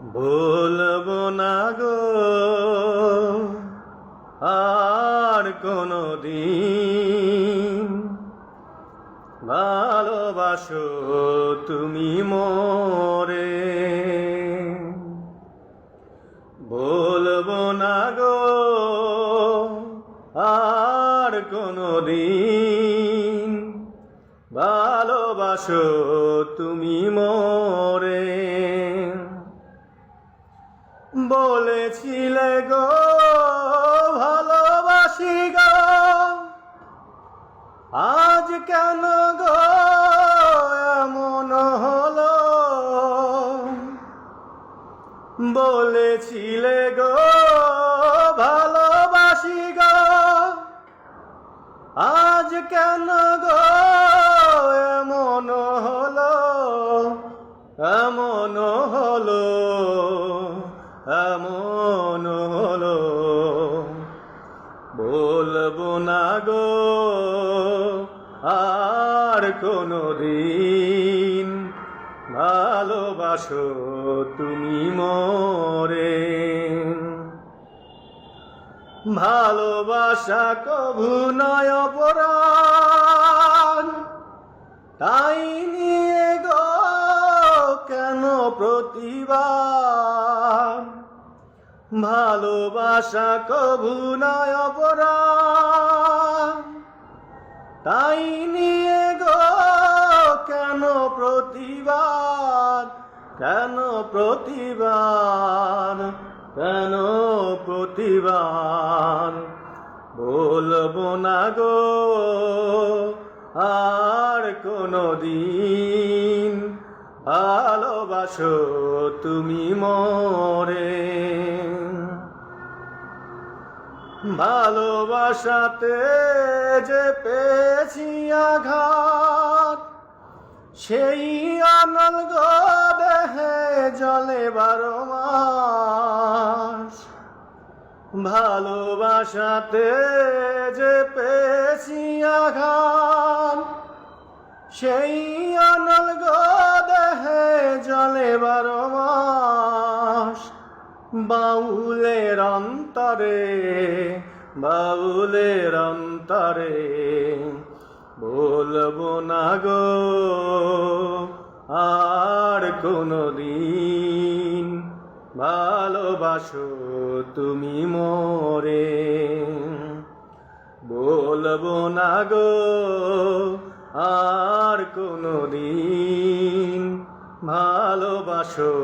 বলবো না গো আর কোনদিন, ভালোবাসো তুমি মোরে। বলবো না গো আর কোনদিন, ভালোবাসো তুমি মোরে। বলেছিলে গো ভালোবাসি গো, আজ কেন গো এমন হলো? বলেছিলে গো ভালোবাসি গো, আজ কেন গো এমন হলো? এমন হলো, এমন হলো। বলবো না গো আর কোনদিন, ভালোবাসো তুমি মোরে। ভালোবাসা কভু নয় অপরাধ, তাই নিয়ে গো কেন প্রতিবাদ? ভালোবাসা কভু নয় অপরাধ, তাই নিয়ে গো কেন প্রতিবাদ? কেন প্রতিবাদ? কেন প্রতিবাদ? বলবো না গো আর কোনদিন, ভালোবাসো তুমি মোরে। ভালোবাসাতে যে পেয়েছি আঘাত, সেই অনল গো দেহে জলে 12 মাস। ভালোবাসাতে যে পেয়েছি আঘাত, সেই অনল গো দেহে জলে 12 মাস। বাউলের অন্তরে, বাউলের অন্তরে, বলবো না গো আর কোনদিন, ভালোবাসো তুমি মোরে। বলবো না গো আর কোনদিন, ভালোবাসো